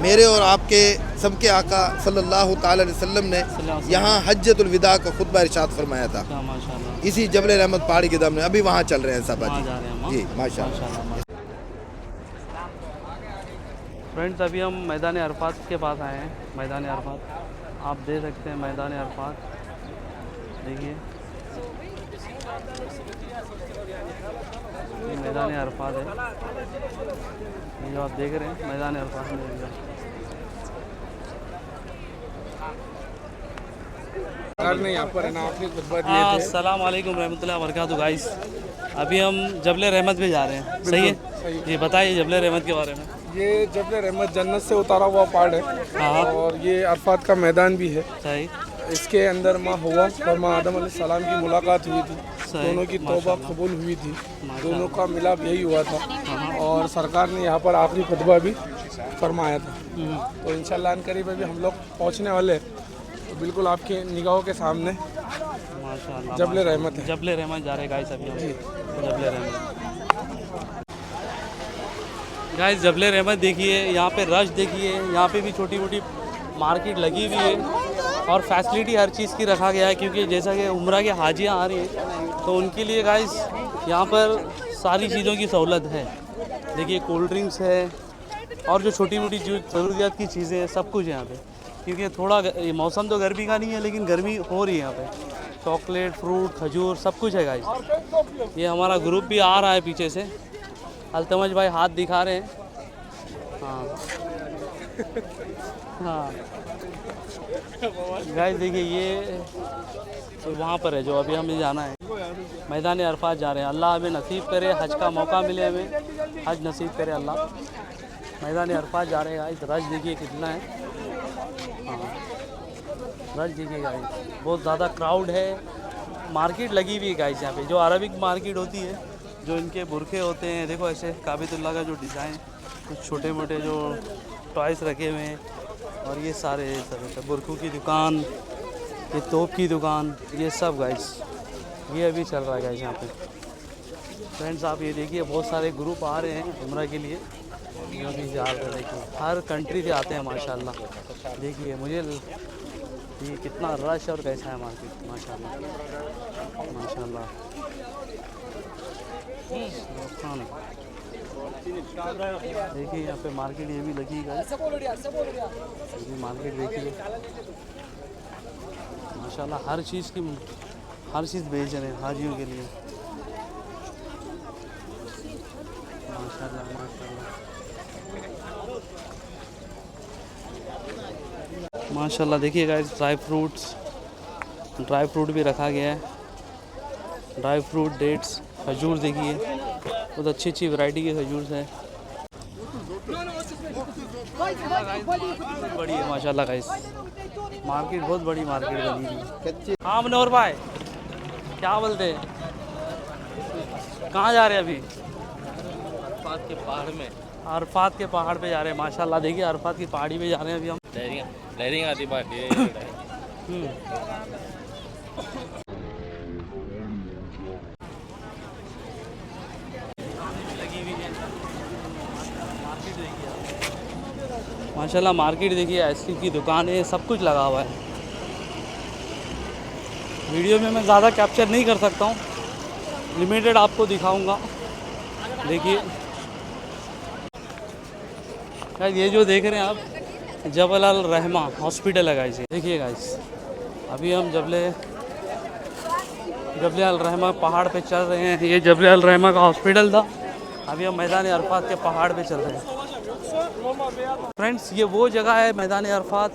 میرے اور آپ کے سب کے آقا صلی اللہ تعالی علیہ وسلم نے یہاں حجۃ الوداع کا خطبہ ارشاد فرمایا تھا، اسی جبل رحمت پہاڑی کے دم میں ابھی وہاں چل رہے ہیں صاحب جی ماشاء اللہ۔ فرینڈز ابھی ہم میدان عرفات کے پاس آئے ہیں۔ میدان عرفات آپ دیکھ سکتے ہیں، میدان عرفات دیکھیے، یہ میدان عرفات ہے، یہ جو آپ دیکھ رہے ہیں میدان عرفات میں۔ السلام علیکم رحمۃ اللہ وبرکاتہ گائز، ابھی ہم جبل رحمت پہ جا رہے ہیں، صحیح ہے؟ جی بتائیے جبل رحمت کے بارے میں۔ یہ جبل رحمت جنت سے اتارا ہوا پہاڑ ہے اور یہ عرفات کا میدان بھی ہے۔ صحیح۔ اس کے اندر ماں ہوا اور ماں آدم علیہ السلام کی ملاقات ہوئی تھی، دونوں کی توبہ قبول ہوئی تھی، دونوں کا ملاپ یہی ہوا تھا اور سرکار نے یہاں پر آخری خطبہ بھی فرمایا تھا۔ تو انشاءاللہ ان قریب ابھی ہم لوگ پہنچنے والے، تو بالکل آپ کی نگاہوں کے سامنے جبل رحمت ہے۔ جبل رحمت جا رہے گائز ابھی ہم، جبل رحمت گائز، جبل رحمت دیکھیے، یہاں پہ رش دیکھیے، یہاں پہ بھی چھوٹی موٹی مارکیٹ لگی ہوئی ہے اور فیسلٹی ہر چیز کی رکھا گیا ہے، کیونکہ جیسا کہ عمرہ کے حاجیاں آ رہی ہیں تو ان کے لیے گائز یہاں پر ساری چیزوں کی سہولت ہے۔ دیکھیے کولڈ ڈرنکس ہے اور جو چھوٹی موٹی جو ضروریات کی چیزیں ہیں سب کچھ یہاں پہ، کیونکہ تھوڑا موسم تو گرمی کا نہیں ہے لیکن گرمی ہو رہی ہے یہاں پہ۔ چاکلیٹ، فروٹ، کھجور سب کچھ ہے گائز۔ یہ ہمارا گروپ بھی آ رہا ہے پیچھے سے، التمج بھائی ہاتھ دکھا رہے ہیں۔ ہاں گائز دیکھیے، یہ وہاں پر ہے جو ابھی ہمیں جانا ہے، میدان عرفات جا رہے ہیں۔ اللہ ہمیں نصیب کرے، حج کا موقع ملے، ہمیں حج نصیب کرے اللہ۔ میدان عرفات جا رہے ہیں گائز، رش دیکھیے کتنا ہے، رش دیکھیے گائز، بہت زیادہ کراؤڈ ہے۔ مارکیٹ لگی ہوئی ہے گائز یہاں پہ، جو عربک مارکیٹ ہوتی ہے، جو ان کے برقعے ہوتے ہیں، دیکھو ایسے کعبۃ اللہ کا جو ڈیزائن، کچھ چھوٹے موٹے جو ٹوائز رکھے ہوئے ہیں، اور یہ سارے برقعوں کی دکان، یہ توپ کی دکان، یہ سب گائز یہ ابھی چل رہا ہے گائز یہاں پہ۔ فرینڈز آپ یہ دیکھیے، بہت سارے گروپ آ رہے ہیں عمرہ کے لیے، جو ابھی جا رہے ہیں، دیکھیے ہر کنٹری سے آتے ہیں ماشاءاللہ۔ دیکھیے مجھے یہ کتنا رش اور کیسا ہے مارکیٹ، ماشاءاللہ ماشاءاللہ۔ دیکھیے یہاں پہ مارکیٹ یہ بھی لگی گئی، یہ مارکیٹ دیکھیے ماشاءاللہ، ہر چیز بیچ رہے ہیں حاجیوں کے لیے، ماشاءاللہ ماشاءاللہ ماشاءاللہ۔ دیکھیے گائز، ڈرائی فروٹ بھی رکھا گیا ہے، ڈرائی فروٹ، ڈیٹس، کھجور دیکھیے، بہت اچھی اچھی ورائٹی کے کھجور ہیں، بڑی ہے ماشاءاللہ گائز، مارکیٹ بہت بڑی مارکیٹ بنی ہوئی ہے۔ ہاں منور بھائی کیا بولتے ہیں، کہاں جا رہے ہیں ابھی؟ عرفات کے پہاڑ میں، عرفات کے پہاڑ پہ جا رہے ہیں ماشاءاللہ۔ دیکھیے عرفات کی پہاڑی پہ جا رہے ہیں ابھی ہم، لہریں آتی باقی ماشاءاللہ مارکیٹ دیکھیے، آئس کریم کی دکانیں، سب کچھ لگا ہوا ہے۔ ویڈیو میں زیادہ کیپچر نہیں کر سکتا ہوں، لمیٹڈ آپ کو دکھاؤں گا۔ دیکھیے یہ جو دیکھ رہے ہیں آپ، جبل الرحمہ ہاسپٹل ہے گائز، دیکھیے گائز ابھی ہم جبل الرحمہ پہاڑ پہ چل رہے ہیں، یہ جبل الرحمہ کا ہاسپٹل تھا، ابھی ہم میدان عرفات کے پہاڑ پہ چل رہے ہیں۔ فرینڈز یہ وہ جگہ ہے میدان عرفات،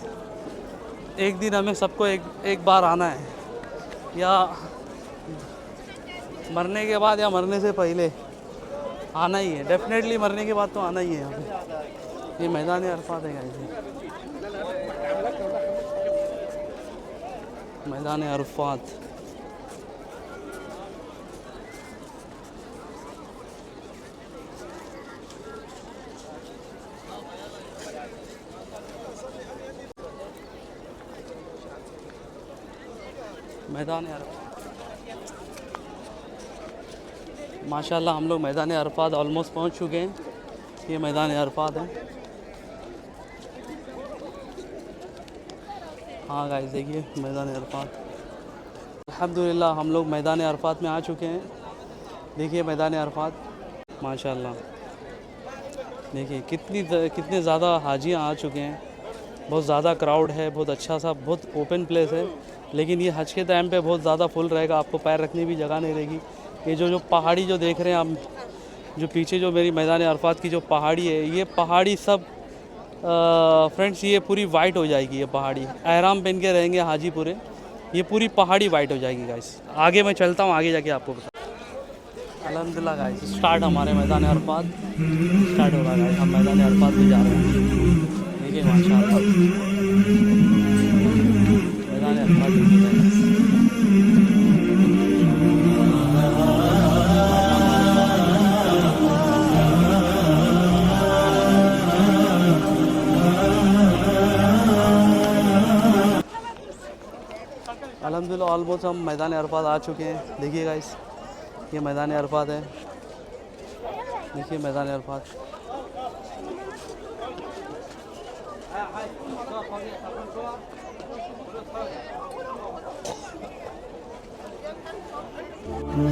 ایک دن ہمیں سب کو ایک بار آنا ہے، یا مرنے کے بعد یا مرنے سے پہلے آنا ہی ہے، ڈیفینیٹلی مرنے کے بعد تو آنا ہی ہے یہاں پہ۔ یہ میدان عرفات ہے گائز، میدان عرفات۔ میدان عرفات ماشاءاللہ، ہم لوگ میدان عرفات آلموسٹ پہنچ چکے ہیں، یہ میدان عرفات ہے۔ ہاں گائز دیکھیے میدان عرفات. الحمدللہ ہم لوگ میدان عرفات میں آ چکے ہیں. دیکھیے میدان عرفات ماشاء اللہ. دیکھیے کتنے زیادہ حاجیاں آ چکے ہیں. بہت زیادہ کراؤڈ ہے. بہت اچھا سا بہت اوپن پلیس ہے. لیکن یہ حج کے ٹائم پہ بہت زیادہ فل رہے گا. آپ کو پیر رکھنے بھی جگہ نہیں رہے گی. یہ جو پہاڑی جو دیکھ رہے ہیں آپ جو پیچھے جو میری میدان عرفات کی جو پہاڑی ہے یہ پہاڑی سب فرینڈس یہ پوری وائٹ ہو جائے گی. یہ پہاڑی احرام پہن کے رہیں گے حاجی پورے. یہ پوری پہاڑی وائٹ ہو جائے گی گائس. آگے میں چلتا ہوں آگے جا کے آپ کو بتا. الحمدللہ گائس اسٹارٹ ہمارے میدان عرفات اسٹارٹ ہو رہا ہے. ہم میدان عرفات میں جا رہے ہیں. دیکھیے ماشاء اللہ میدان عرفات دیکھیے گائس. الحمدللہ آلموسٹ ہم میدان عرفات آ چکے ہیں. دیکھیے گائس یہ میدان عرفات ہے. دیکھیے میدان عرفات.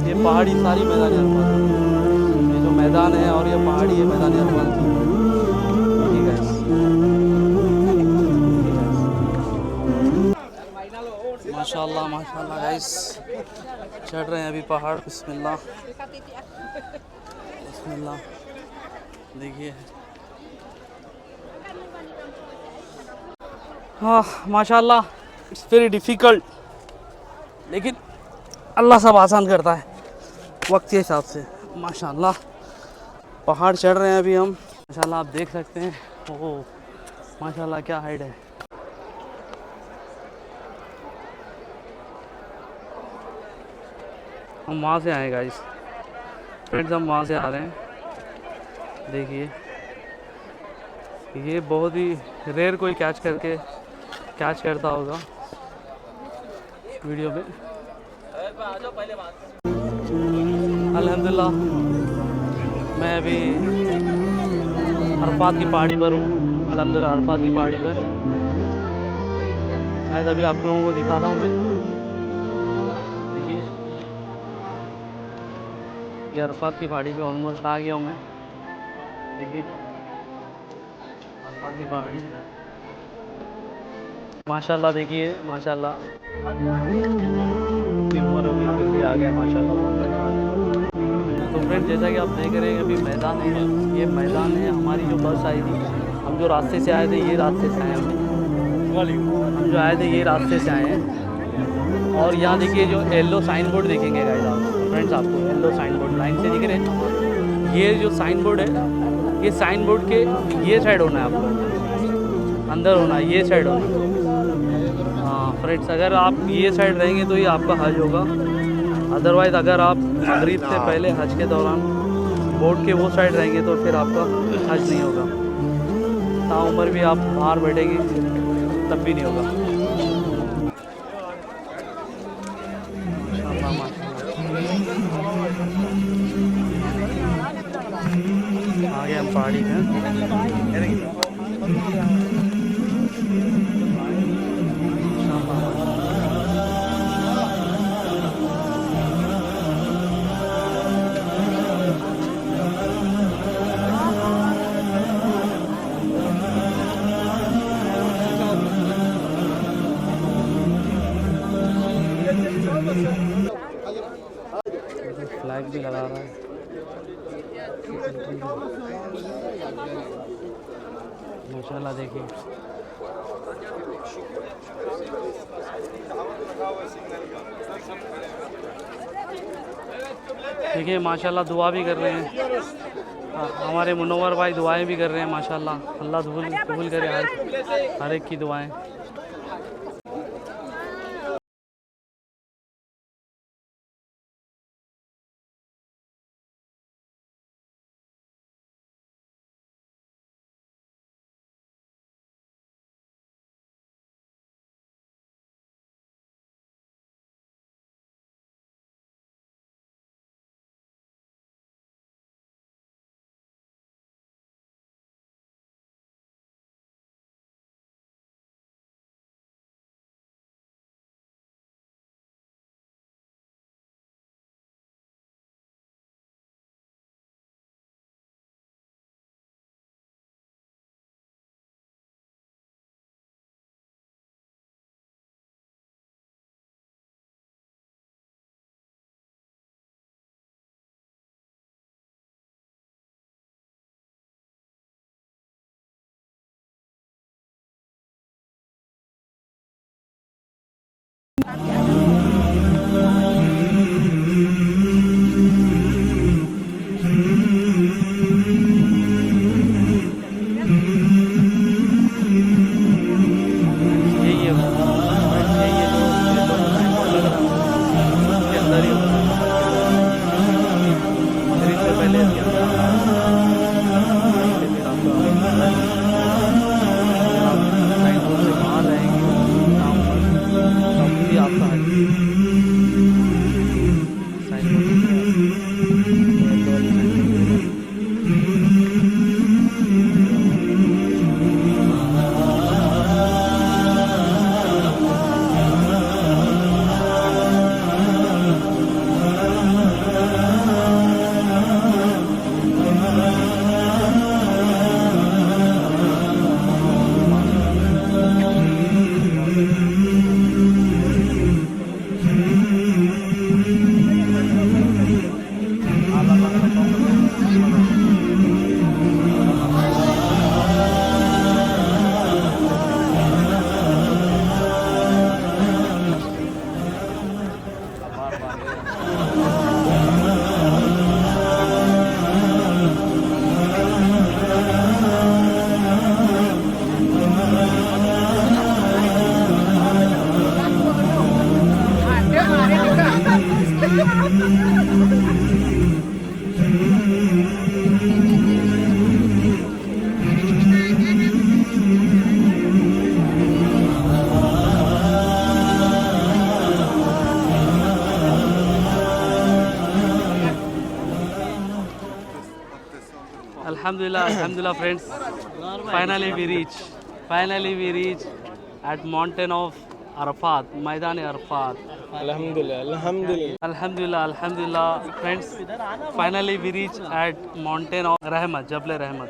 یہ پہاڑی ساری میدان عرفات ہے. یہ جو میدان ہے اور یہ پہاڑی ہے میدان عرفات کی. دیکھیے گائس ماشاء اللہ گائس چڑھ رہے ہیں ابھی پہاڑ. بسم اللہ بسم اللہ. دیکھیے ہاں ماشاء اللہ اٹس ویری ڈیفیکلٹ. لیکن اللہ سب آسان کرتا ہے وقت کے حساب سے. ماشاء اللہ پہاڑ چڑھ رہے ہیں ابھی ہم. ماشاء اللہ آپ دیکھ سکتے ہیں. اوہ ماشاء اللہ کیا ہائٹ ہے. ہم وہاں سے آئے گائس فرینڈز. ہم وہاں سے آ رہے ہیں. دیکھیے یہ بہت ہی ریئر کوئی کیچ کرتا ہوگا ویڈیو میں. الحمدللہ میں ابھی عرفات کی پہاڑی پر ہوں. الحمدللہ عرفات کی پہاڑی پر ابھی آپ لوگوں کو دکھاتا ہوں میں. دیکھیے یہ عرفات کی پہاڑی پہ آلموسٹ آ گیا ہوں میں. دیکھیے عرفات کی پہاڑی ماشاء اللہ. دیکھیے ماشاء اللہ اتنی عمر ہو گئی پھر بھی آ گیا ماشاء اللہ. تو فرینڈ جیسا کہ آپ دیکھ رہے ہیں ابھی میدان ہے. یہ میدان ہے. ہماری جو بس آئی تھی ہم جو راستے سے آئے تھے یہ راستے سے آئے ہیں. ہم جو آئے تھے یہ راستے سے آئے ہیں. اور یہاں دیکھیے جو یلو سائن بورڈ دیکھیں گے گائز آپ فرینڈس. آپ کو یلو سائن بورڈ لائن سے دکھ رہے ہیں. یہ جو سائن بورڈ ہے یہ سائن بورڈ کے یہ سائڈ ہونا ہے. آپ کو اندر ہونا ہے یہ سائڈ ہونا ہے. ہاں فرینڈس اگر آپ یہ سائڈ رہیں گے تو یہ آپ کا حج ہوگا. ادروائز اگر آپ مغرب سے پہلے حج کے دوران بورڈ کے وہ سائڈ رہیں گے تو پھر آپ کا حج نہیں ہوگا. عمر بھی آپ باہر بیٹھیں گے تب بھی نہیں ہوگا. آگے ہم پہاڑی ہیں. فلیگ بھی لگا رہا ہے. ماشاء اللہ دیکھیے دیکھیے ماشاء اللہ دعا بھی کر رہے ہیں. ہمارے منور بھائی دعائیں بھی کر رہے ہیں ماشاء اللہ. اللہ قبول کرے ہر ایک کی دعائیں. alhamdulillah friends. Finally we reach at mountain of Arafat, Maidan Arafat. Alhamdulillah friends. Finally we reach at mountain of Rahmat, Jabal Rahmat.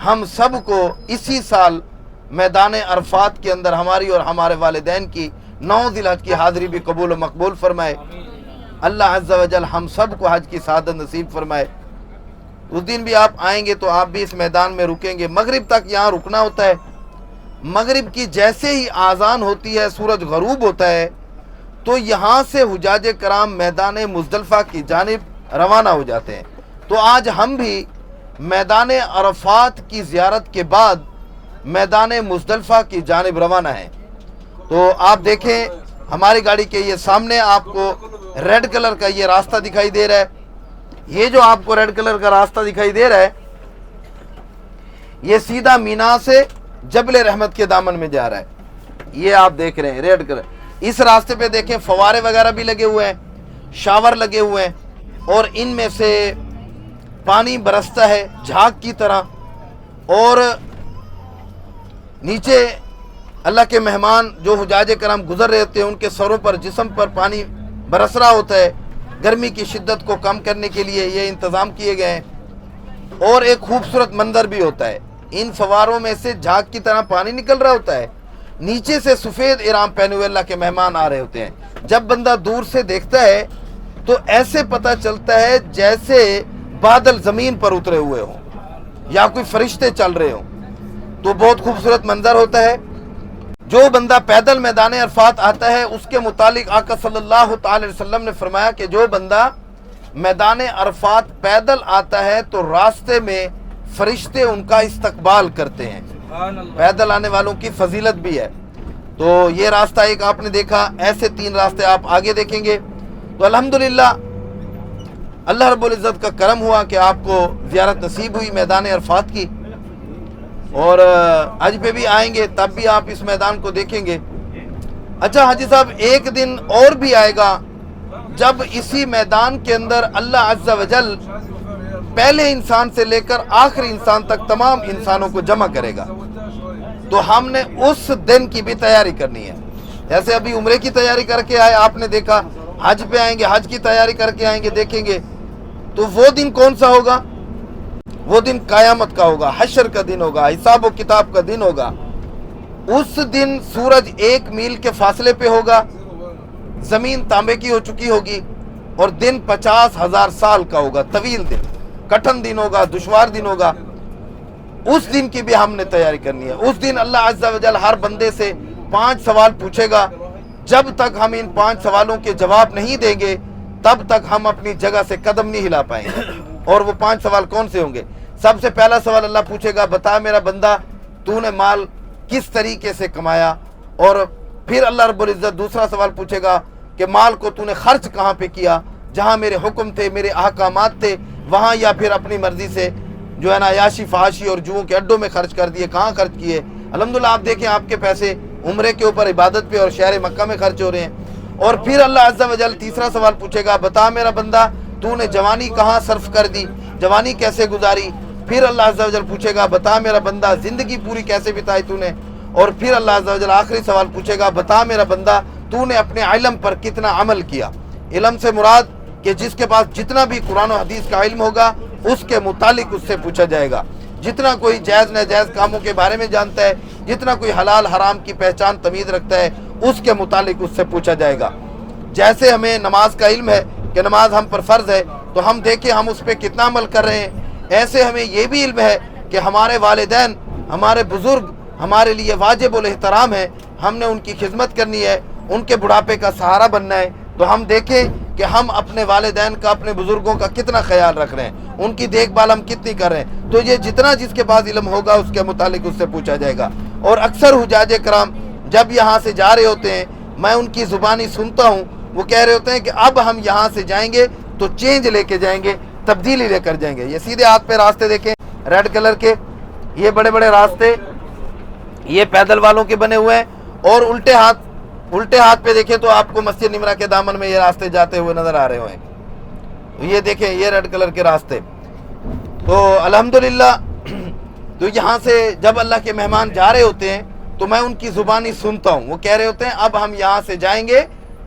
ہم سب کو اسی سال میدان عرفات کے اندر ہماری اور ہمارے والدین کی 9 ذی الحج کی حاضری بھی قبول و مقبول فرمائے۔ اللہ عز و جل ہم سب کو حج کی سعادت نصیب فرمائے۔ اس دن بھی آپ آئیں گے تو آپ بھی اس میدان میں رکیں گے، مغرب تک یہاں رکنا ہوتا ہے۔ مغرب کی جیسے ہی آذان ہوتی ہے، سورج غروب ہوتا ہے، تو یہاں سے حجاج کرام میدان مزدلفہ کی جانب روانہ ہو جاتے ہیں۔ تو آج ہم بھی میدان عرفات کی زیارت کے بعد میدان مزدلفہ کی جانب روانہ ہیں۔ تو آپ دیکھیں ہماری گاڑی کے یہ سامنے آپ کو ریڈ کلر کا یہ راستہ دکھائی دے رہا ہے۔ یہ جو آپ کو ریڈ کلر کا راستہ دکھائی دے رہا ہے، یہ سیدھا مینا سے جبل رحمت کے دامن میں جا رہا ہے۔ یہ آپ دیکھ رہے ہیں ریڈ کلر۔ اس راستے پہ دیکھیں فوارے وغیرہ بھی لگے ہوئے ہیں، شاور لگے ہوئے ہیں، اور ان میں سے پانی برستا ہے جھاگ کی طرح، اور نیچے اللہ کے مہمان جو حجاج کرام گزر رہے ہوتے ہیں ان کے سروں پر جسم پر پانی برس رہا ہوتا ہے۔ گرمی کی شدت کو کم کرنے کے لیے یہ انتظام کیے گئے ہیں، اور ایک خوبصورت منظر بھی ہوتا ہے۔ ان فواروں میں سے جھاگ کی طرح پانی نکل رہا ہوتا ہے، نیچے سے سفید احرام پہنے ہوئے اللہ کے مہمان آ رہے ہوتے ہیں۔ جب بندہ دور سے دیکھتا ہے تو ایسے پتہ چلتا ہے جیسے بادل زمین پر اترے ہوئے ہوں یا کوئی فرشتے چل رہے ہوں۔ تو بہت خوبصورت منظر ہوتا ہے۔ جو بندہ پیدل میدان عرفات آتا ہے اس کے متعلق آقا صلی اللہ تعالی وسلم نے فرمایا کہ جو بندہ میدان عرفات پیدل آتا ہے تو راستے میں فرشتے ان کا استقبال کرتے ہیں۔ پیدل آنے والوں کی فضیلت بھی ہے۔ تو یہ راستہ ایک آپ نے دیکھا، ایسے 3 راستے آپ آگے دیکھیں گے۔ تو الحمدللہ اللہ رب العزت کا کرم ہوا کہ آپ کو زیارت نصیب ہوئی میدان عرفات کی، اور حج پہ بھی آئیں گے تب بھی آپ اس میدان کو دیکھیں گے۔ اچھا حاجی صاحب، ایک دن اور بھی آئے گا جب اسی میدان کے اندر اللہ عز و جل پہلے انسان سے لے کر آخری انسان تک تمام انسانوں کو جمع کرے گا۔ تو ہم نے اس دن کی بھی تیاری کرنی ہے۔ جیسے ابھی عمرے کی تیاری کر کے آئے، آپ نے دیکھا، حج پہ آئیں گے حج کی تیاری کر کے آئیں گے، دیکھیں گے۔ تو وہ دن کون سا ہوگا؟ وہ دن قیامت کا ہوگا، حشر کا دن ہوگا، حساب و کتاب کا دن ہوگا۔ اس دن سورج 1 میل کے فاصلے پہ ہوگا، زمین تانبے کی ہو چکی ہوگی، اور دن 50,000 سال کا ہوگا، طویل دن، کٹھن دن ہوگا، دشوار دن ہوگا۔ اس دن کی بھی ہم نے تیاری کرنی ہے۔ اس دن اللہ عز و جل ہر بندے سے 5 سوال پوچھے گا۔ جب تک ہم ان 5 سوالوں کے جواب نہیں دیں گے تب تک ہم اپنی جگہ سے قدم نہیں ہلا پائیں گے۔ اور وہ 5 سوال کون سے ہوں گے؟ سب سے پہلا سوال اللہ پوچھے گا، بتا میرا بندہ تو نے مال کس طریقے سے کمایا؟ اور پھر اللہ رب العزت دوسرا سوال پوچھے گا کہ مال کو تو نے خرچ کہاں پہ کیا؟ جہاں میرے حکم تھے، میرے احکامات تھے وہاں، یا پھر اپنی مرضی سے جو ہے نا عیاشی فحاشی اور جوؤں کے اڈوں میں خرچ کر دیے، کہاں خرچ کیے؟ الحمدللہ آپ دیکھیں آپ کے پیسے عمرے کے اوپر عبادت پہ اور شہر مکہ میں خرچ ہو رہے ہیں۔ اور پھر اللہ عز و جل تیسرا سوال پوچھے گا، بتا میرا بندہ تو نے جوانی کہاں صرف کر دی، جوانی کیسے گزاری؟ پھر اللہ عز و جل پوچھے گا، بتا میرا بندہ زندگی پوری کیسے بتائی تو نے؟ اور پھر اللہ عز و جل آخری سوال پوچھے گا، بتا میرا بندہ تو نے اپنے علم پر کتنا عمل کیا؟ علم سے مراد کہ جس کے پاس جتنا بھی قرآن و حدیث کا علم ہوگا اس کے متعلق اس سے پوچھا جائے گا۔ جتنا کوئی جائز ناجائز کاموں کے بارے میں جانتا ہے، جتنا کوئی حلال حرام کی پہچان تمیز رکھتا ہے، اس کے متعلق اس سے پوچھا جائے گا۔ جیسے ہمیں نماز کا علم ہے کہ نماز ہم پر فرض ہے، تو ہم دیکھیں ہم اس پہ کتنا عمل کر رہے ہیں، ایسے ہمیں یہ بھی علم ہے کہ ہمارے والدین، ہمارے بزرگ ہمارے لیے واجب الاحترام ہیں، ہم نے ان کی خدمت کرنی ہے، ان کے بڑھاپے کا سہارا بننا ہے۔ تو ہم دیکھیں کہ ہم اپنے والدین کا، اپنے بزرگوں کا کتنا خیال رکھ رہے ہیں، ان کی دیکھ بھال ہم کتنی کر رہے ہیں۔ تو یہ جتنا جس کے پاس علم ہوگا اس کے متعلق اس سے پوچھا جائے گا۔ اور اکثر حجاج کرام جب یہاں سے جا رہے ہوتے ہیں، میں ان کی زبانی سنتا ہوں، وہ کہہ رہے ہوتے ہیں کہ اب ہم یہاں سے جائیں گے تو چینج لے کے جائیں گے، تبدیلی لے کر جائیں گے۔ یہ سیدھے ہاتھ پہ راستے دیکھیں ریڈ کلر کے، یہ بڑے بڑے راستے یہ پیدل والوں کے بنے ہوئے ہیں، اور الٹے ہاتھ پہ دیکھیں تو آپ کو مسجد نمرہ کے دامن میں یہ راستے جاتے ہوئے نظر آ رہے ہیں۔ یہ دیکھیں یہ ریڈ کلر کے راستے۔ تو الحمدللہ تو یہاں سے جب اللہ کے مہمان جا رہے ہوتے ہیں تو میں ان کی زبانی سنتا ہوں، وہ کہہ رہے ہوتے ہیں اب ہم یہاں سے جائیں گے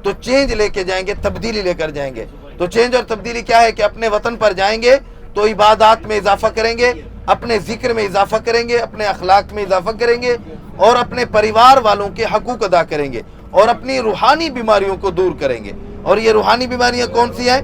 تو چینج لے کے جائیں گے، تبدیلی لے کر جائیں گے۔ تو چینج اور تبدیلی کیا ہے کہ اپنے وطن پر جائیں گے تو عبادات میں اضافہ کریں گے، اپنے ذکر میں اضافہ کریں گے, اپنے اخلاق میں اضافہ کریں گے, اور اپنے پریوار والوں کے حقوق ادا کریں گے, اور اپنی روحانی بیماریوں کو دور کریں گے. اور یہ روحانی بیماریاں کون سی ہیں؟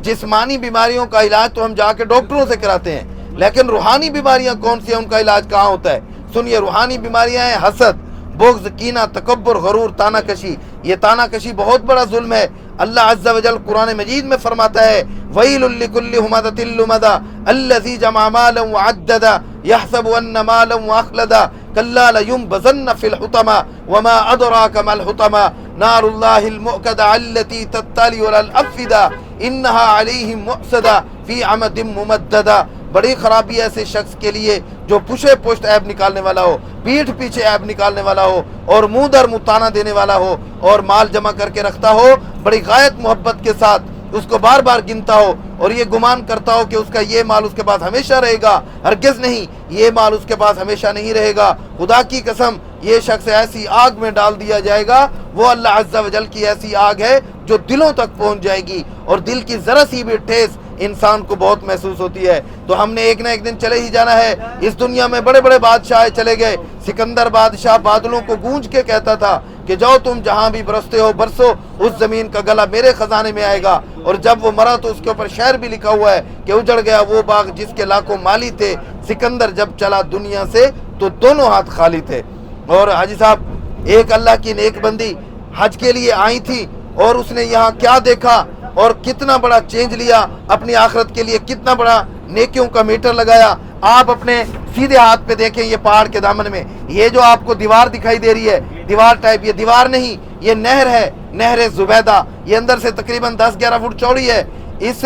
جسمانی بیماریوں کا علاج تو ہم جا کے ڈاکٹروں سے کراتے ہیں, لیکن روحانی بیماریاں کون سی ہیں, ان کا علاج کہاں ہوتا ہے؟ سنیے, روحانی بیماریاں ہیں حسد, بغض, کینہ, تکبر, غرور, تانہ کشی. یہ تانہ کشی بہت بڑا ظلم ہے. اللہ عز و جل قرآن مجید میں فرماتا ہے وَيْلٌ لِكُلِّ هُمَزَةٍ لُمَزَةٍ الَّذِي جَمَعَ مَالًا وَعَدَّدَ يَحْسَبُ أَنَّ مَالًا وَأَخْلَدَ كَلَّا لَيُنبَذَنَّ فِي الْحُطَمَةِ وَمَا أَدْرَاكَ مَا الْحُطَمَةُ نَارُ اللَّهِ الْمُؤْقَدَةُ الَّتِي تَطَّلِعُ عَلَى الْأَفْئِدَةِ إِنَّهَا عَلَيْهِم مُؤْصَدَةٌ فِي عَمَدٍ مُمَدَّدَةٍ. بڑی خرابی ایسے شخص کے لیے جو پشے پشت عیب نکالنے والا ہو, پیٹھ پیچھے عیب نکالنے والا ہو, اور منہ در منہ طعنہ دینے والا ہو, اور مال جمع کر کے رکھتا ہو بڑی غایت محبت کے ساتھ, اس کو بار بار گنتا ہو, اور یہ گمان کرتا ہو کہ اس کا یہ مال اس کے پاس ہمیشہ رہے گا. ہرگز نہیں, یہ مال اس کے پاس ہمیشہ نہیں رہے گا. خدا کی قسم, یہ شخص ایسی آگ میں ڈال دیا جائے گا, وہ اللہ عز و جل کی ایسی آگ ہے جو دلوں تک پہنچ جائے گی, اور دل کی ذرا سی بھی ٹھیس انسان کو بہت محسوس ہوتی ہے. تو ہم نے ایک نہ ایک دن چلے ہی جانا ہے. اس دنیا میں بڑے بڑے بادشاہ چلے گئے. سکندر بادشاہ بادلوں کو گونج کے کہتا تھا کہ جاؤ تم جہاں بھی برستے ہو برسو, اس زمین کا گلا میرے خزانے میں آئے گا. اور جب وہ مرا تو اس کے اوپر شعر بھی لکھا ہوا ہے کہ اجڑ گیا وہ باغ جس کے لاکھوں مالی تھے, سکندر جب چلا دنیا سے تو دونوں ہاتھ خالی تھے. اور حاجی صاحب, ایک اللہ کی نیک بندی حج کے لیے آئی تھی, اور اس نے یہاں کیا دیکھا اور کتنا بڑا چینج لیا, اپنی آخرت کے لیے کتنا بڑا نیکیوں کا میٹر لگایا. آپ اپنے سیدھے ہاتھ پہ دیکھیں, یہ پہاڑ کے دامن میں یہ جو آپ کو دیوار دکھائی دے رہی ہے, دیوار ٹائپ, یہ دیوار نہیں, یہ نہر ہے, نہر زبیدہ. یہ اندر سے تقریباً 10-11 فٹ چوڑی ہے. اس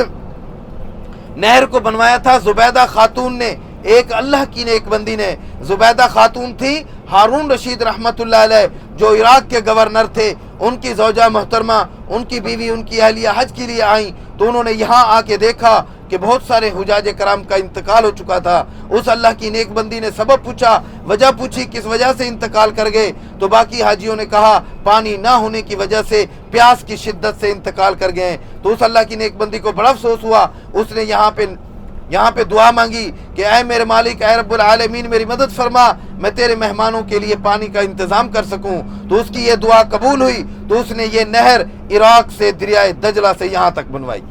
نہر کو بنوایا تھا زبیدہ خاتون نے, ایک اللہ کی نیک بندی نے. زبیدہ خاتون تھی ہارون رشید رحمت اللہ علیہ, جو عراق کے گورنر تھے. ان کی زوجہ محترمہ, ان کی بیوی, ان کی اہلیہ حج کے لیے آئیں, تو انہوں نے یہاں آ کے دیکھا کہ بہت سارے حجاج کرام کا انتقال ہو چکا تھا. اس اللہ کی نیک بندی نے سبب پوچھا, وجہ پوچھی کس وجہ سے انتقال کر گئے, تو باقی حاجیوں نے کہا پانی نہ ہونے کی وجہ سے, پیاس کی شدت سے انتقال کر گئے. تو اس اللہ کی نیک بندی کو بڑا افسوس ہوا. اس نے یہاں پہ دعا مانگی کہ اے میرے مالک, اے رب العالمین, میری مدد فرما, میں تیرے مہمانوں کے لیے پانی کا انتظام کر سکوں. تو اس کی یہ دعا قبول ہوئی. تو اس نے یہ نہر عراق سے دریائے دجلہ سے یہاں تک بنوائی,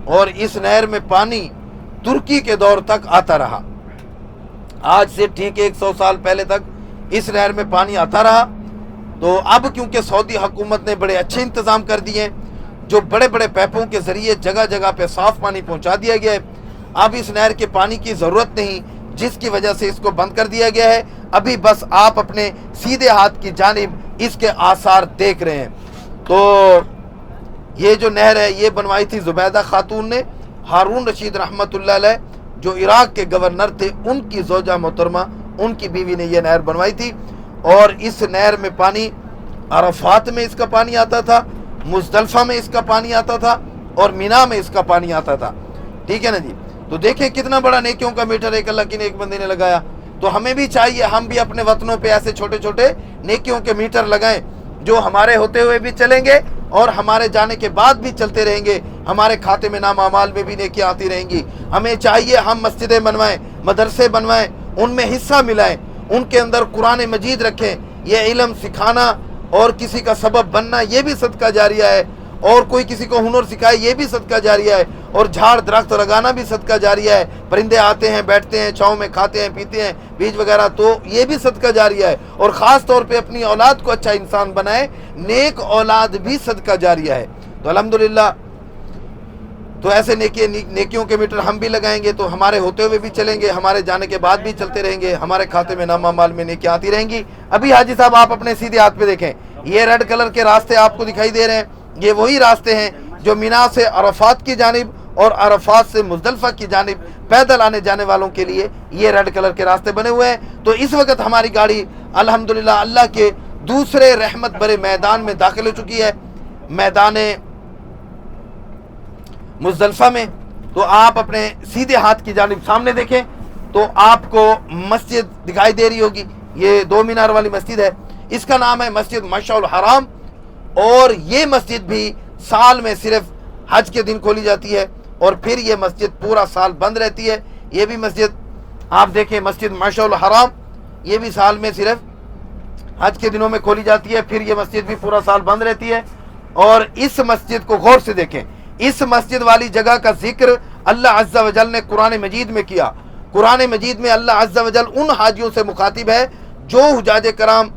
اور اس نہر میں پانی ترکی کے دور تک آتا رہا. آج سے ٹھیک 100 سال پہلے تک اس نہر میں پانی آتا رہا. تو اب کیونکہ سعودی حکومت نے بڑے اچھے انتظام کر دیے, جو بڑے بڑے پیپوں کے ذریعے جگہ جگہ پہ صاف پانی پہنچا دیا گیا ہے, اب اس نہر کے پانی کی ضرورت نہیں, جس کی وجہ سے اس کو بند کر دیا گیا ہے. ابھی بس آپ اپنے سیدھے ہاتھ کی جانب اس کے آثار دیکھ رہے ہیں. تو یہ جو نہر ہے یہ بنوائی تھی زبیدہ خاتون نے. ہارون رشید رحمت اللہ علیہ جو عراق کے گورنر تھے, ان کی زوجہ محترمہ, ان کی بیوی نے یہ نہر بنوائی تھی. اور اس نہر میں پانی, عرفات میں اس کا پانی آتا تھا, مزدلفہ میں اس کا پانی آتا تھا, اور مینا میں اس کا پانی آتا تھا. ٹھیک ہے نا جی. تو دیکھیں کتنا بڑا نیکیوں کا میٹر ایک اللہ کی نیک بندے نے لگایا. تو ہمیں بھی چاہیے ہم بھی اپنے وطنوں پہ ایسے چھوٹے چھوٹے نیکیوں کے میٹر لگائیں, جو ہمارے ہوتے ہوئے بھی چلیں گے اور ہمارے جانے کے بعد بھی چلتے رہیں گے. ہمارے کھاتے میں نام اعمال میں بھی نیکیاں آتی رہیں گی. ہمیں چاہیے ہم مسجدیں بنوائیں, مدرسے بنوائیں, ان میں حصہ ملائیں, ان کے اندر قرآن مجید رکھیں. یہ علم سکھانا اور کسی کا سبب بننا یہ بھی صدقہ جاریہ ہے, اور کوئی کسی کو ہنر سکھائے یہ بھی صدقہ جاریہ ہے, اور جھاڑ درخت لگانا بھی صدقہ جاریہ ہے. پرندے آتے ہیں, بیٹھتے ہیں, چھاؤں میں کھاتے ہیں, پیتے ہیں, بیج وغیرہ, تو یہ بھی صدقہ جاریہ ہے. اور خاص طور پہ اپنی اولاد کو اچھا انسان بنائے, نیک اولاد بھی صدقہ جاریہ ہے. تو الحمدللہ, تو ایسے نیکیوں کے میٹر ہم بھی لگائیں گے تو ہمارے ہوتے ہوئے بھی چلیں گے, ہمارے جانے کے بعد بھی چلتے رہیں گے, ہمارے کھاتے میں نام اعمال میں نیکیاں آتی رہیں گی. ابھی حاجی صاحب آپ اپنے سیدھے ہاتھ پہ دیکھیں, یہ ریڈ کلر کے راستے آپ کو دکھائی دے رہے ہیں, یہ وہی راستے ہیں جو مینا سے عرفات کی جانب اور عرفات سے مزدلفہ کی جانب پیدل آنے جانے والوں کے لیے یہ ریڈ کلر کے راستے بنے ہوئے ہیں. تو اس وقت ہماری گاڑی الحمدللہ اللہ کے دوسرے رحمت برے میدان میں داخل ہو چکی ہے, میدان مزدلفہ میں. تو آپ اپنے سیدھے ہاتھ کی جانب سامنے دیکھیں تو آپ کو مسجد دکھائی دے رہی ہوگی. یہ 2 مینار والی مسجد ہے, اس کا نام ہے مسجد مشعر الحرام. اور یہ مسجد بھی سال میں صرف حج کے دن کھولی جاتی ہے, اور پھر یہ مسجد پورا سال بند رہتی ہے. یہ بھی مسجد آپ دیکھیں مسجد مشعل حرام، یہ بھی سال میں صرف حج کے دنوں میں کھولی جاتی ہے، پھر یہ مسجد بھی پورا سال بند رہتی ہے. اور اس مسجد کو غور سے دیکھیں، اس مسجد والی جگہ کا ذکر اللہ عز و جل نے قرآن مجید میں کیا. قرآن مجید میں اللہ عز و جل ان حاجیوں سے مخاطب ہے جو حجاج کرام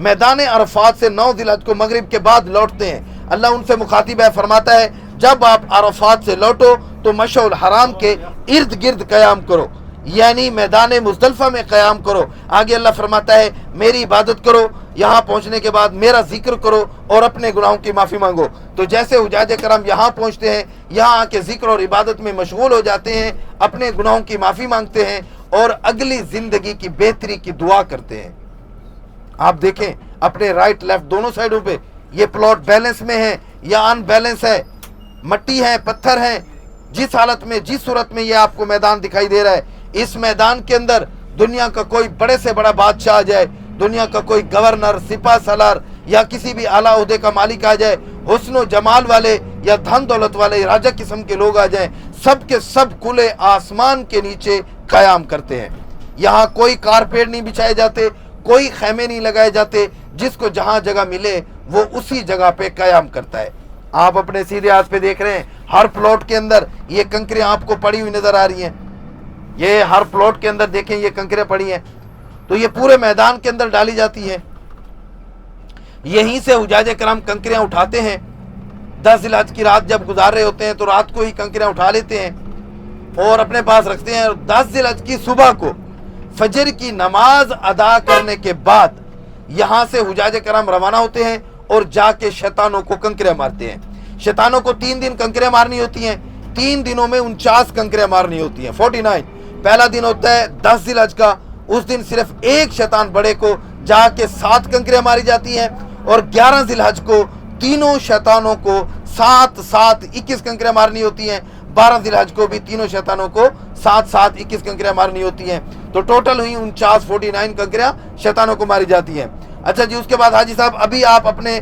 میدان عرفات سے 9 ذی الحج کو مغرب کے بعد لوٹتے ہیں. اللہ ان سے مخاطب ہے، فرماتا ہے جب آپ عرفات سے لوٹو تو مشعل حرام کے ارد گرد قیام کرو، یعنی میدان مزدلفہ میں قیام کرو. آگے اللہ فرماتا ہے میری عبادت کرو، یہاں پہنچنے کے بعد میرا ذکر کرو اور اپنے گناہوں کی معافی مانگو. تو جیسے حجاج کرام یہاں پہنچتے ہیں، یہاں آ کے ذکر اور عبادت میں مشغول ہو جاتے ہیں، اپنے گناہوں کی معافی مانگتے ہیں اور اگلی زندگی کی بہتری کی دعا کرتے ہیں. آپ دیکھیں اپنے رائٹ لیفٹ دونوں سائڈوں پہ یہ پلاٹ بیلنس میں ہے یا ان بیلنس ہے، مٹی ہے، پتھر ہیں، جس حالت میں جس صورت میں یہ آپ کو میدان دکھائی دے رہا ہے، اس میدان کے اندر دنیا کا کوئی بڑے سے بڑا بادشاہ آ جائے، دنیا کا کوئی گورنر، سپاہ سالار یا کسی بھی اعلیٰ عہدے کا مالک آ جائے، حسن و جمال والے یا دھن دولت والے راجہ قسم کے لوگ آ جائیں، سب کے سب کھلے آسمان کے نیچے قیام کرتے ہیں. یہاں کوئی کارپیٹ نہیں بچھائے جاتے، کوئی خیمے نہیں لگائے جاتے، جس کو جہاں جگہ ملے وہ اسی جگہ پہ قیام کرتا ہے. آپ اپنے سیدھے ہاتھ پہ دیکھ رہے ہیں ہر پلاٹ کے اندر یہ کنکریاں آپ کو پڑی ہوئی نظر آ رہی ہیں. یہ ہر پلاٹ کے اندر دیکھیں یہ کنکریاں پڑی ہیں، تو یہ پورے میدان کے اندر ڈالی جاتی ہیں. یہیں سے حجاج کرام کنکریاں اٹھاتے ہیں. 10 ذی الحج کی رات جب گزار رہے ہوتے ہیں تو رات کو ہی کنکریاں اٹھا لیتے ہیں اور اپنے پاس رکھتے ہیں. اور 10 ذی الحج کی صبح کو فجر کی نماز ادا کرنے کے بعد یہاں سے حجاج کرام روانہ ہوتے ہیں اور جا کے شیطانوں کو کنکریاں مارتے ہیں. شیطانوں کو 3 دن کنکریاں مارنی ہوتی ہیں، 3 دنوں میں 49 کنکریاں مارنی ہوتی ہیں، 49. پہلا دن ہوتا ہے 10 ذی الحج کا، اس دن صرف ایک شیطان بڑے کو جا کے 7 کنکریاں ماری جاتی ہیں. اور 11 ذی الحج کو تینوں شیطانوں کو 7 21 کنکریاں مارنی ہوتی ہیں. 12 ذی الحج کو بھی تینوں شیطانوں کو 7 21 کنکریاں مارنی ہوتی ہیں. تو ٹوٹل ہوئی 49 کنکریاں شیطانوں کو ماری جاتی ہیں. اچھا جی، اس کے بعد حاجی صاحب ابھی آپ اپنے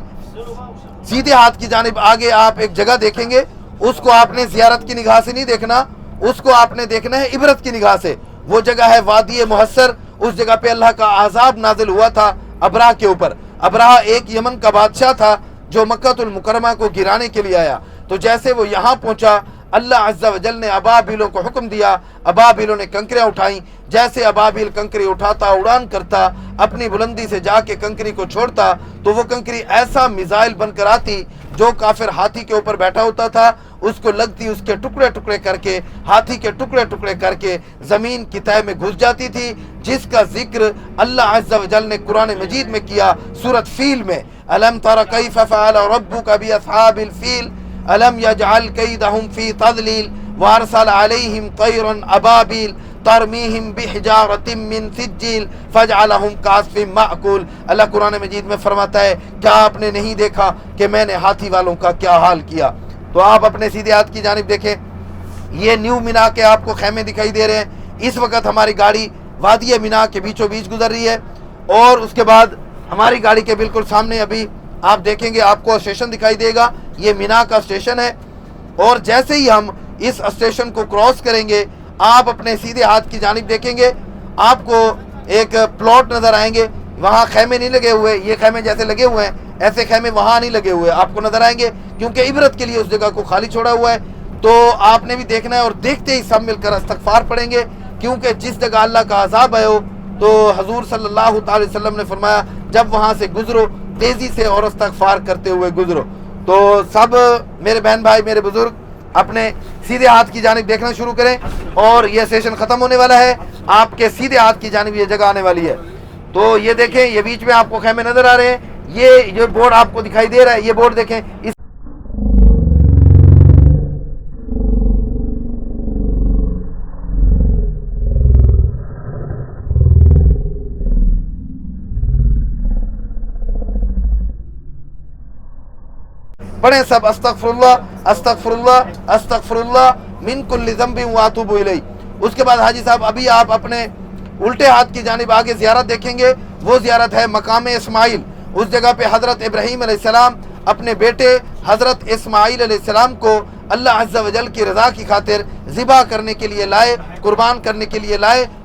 سیدھے ہاتھ کی جانب آگے آپ ایک جگہ دیکھیں گے، اس کو آپ نے زیارت کی نگاہ سے نہیں دیکھنا، اس کو آپ نے دیکھنا ہے عبرت کی نگاہ سے. وہ جگہ ہے وادی محصر. اس جگہ پہ اللہ کا عذاب نازل ہوا تھا ابراہ کے اوپر. ابراہ ایک یمن کا بادشاہ تھا جو مکہ المکرمہ کو گرانے کے لیے آیا. تو جیسے وہ یہاں پہنچا، اللہ عز و جل نے ابابیلوں کو حکم دیا، ابابیلوں نے کنکریاں اٹھائیں. جیسے ابابیل کنکری اٹھاتا، اڑان کرتا، اپنی بلندی سے جا کے کنکری کو چھوڑتا تو وہ کنکری ایسا میزائل بن کر آتی، جو کافر ہاتھی کے اوپر بیٹھا ہوتا تھا اس کو لگتی، اس کے ٹکڑے ٹکڑے کر کے، ہاتھی کے ٹکڑے ٹکڑے کر کے زمین کی تہہ میں گھس جاتی تھی، جس کا ذکر اللہ عز و جل نے قرآن مجید میں کیا سورۃ فیل میں. الم تر کیف فعل ربک باصحاب الفیل الم یجعل کیدہم فی تضلیل وارسل علیہم طیرا ابابیل ترمیہم بحجارۃ من سجیل فجعلہم کعصف مأکول. اللہ قرآن مجید میں فرماتا ہے کیا آپ نے نہیں دیکھا کہ میں نے ہاتھی والوں کا کیا حال کیا. تو آپ اپنے سیدھے ہاتھ کی جانب دیکھیں، یہ نیو مینا کے آپ کو خیمے دکھائی دے رہے ہیں. اس وقت ہماری گاڑی وادی مینا کے بیچوں بیچ گزر رہی ہے اور اس کے بعد ہماری گاڑی کے بالکل سامنے ابھی آپ دیکھیں گے آپ کو اسٹیشن دکھائی دے گا. یہ مینا کا اسٹیشن ہے اور جیسے ہی ہم اس اسٹیشن کو کراس کریں گے آپ اپنے سیدھے ہاتھ کی جانب دیکھیں گے، آپ کو ایک پلاٹ نظر آئیں گے. وہاں خیمے نہیں لگے ہوئے، یہ خیمے جیسے لگے ہوئے ہیں ایسے خیمے وہاں نہیں لگے ہوئے، آپ کو نظر آئیں گے کیونکہ عبرت کے لیے اس جگہ کو خالی چھوڑا ہوا ہے. تو آپ نے بھی دیکھنا ہے اور دیکھتے ہی سب مل کر استغفار پڑھیں گے، کیونکہ جس جگہ اللہ کا عذاب ہے ہو تو حضور صلی اللہ تعالی وسلم نے فرمایا جب وہاں سے گزرو تیزی سے اور استغفار کرتے ہوئے گزرو. تو سب میرے بہن بھائی، میرے بزرگ اپنے سیدھے ہاتھ کی جانب دیکھنا شروع کریں اور یہ سیشن ختم ہونے والا ہے، آپ کے سیدھے ہاتھ کی جانب یہ جگہ آنے والی ہے. تو یہ دیکھیں، یہ بیچ میں آپ کو خیمے نظر آ رہے ہیں، یہ بورڈ آپ کو دکھائی دے رہا ہے، یہ بورڈ دیکھیں. اس پڑھیں سب استغفر اللہ استغفر اللہ استغفر اللہ من کل ذنب واتوب الیہ. اس کے بعد حاجی صاحب ابھی آپ اپنے الٹے ہاتھ کی جانب آگے زیارت دیکھیں گے، وہ زیارت ہے مقام اسماعیل. اس جگہ پہ حضرت ابراہیم علیہ السلام اپنے بیٹے حضرت اسماعیل علیہ السلام کو اللہ عز و جل کی رضا کی خاطر ذبح کرنے کے لیے لائے، قربان کرنے کے لیے لائے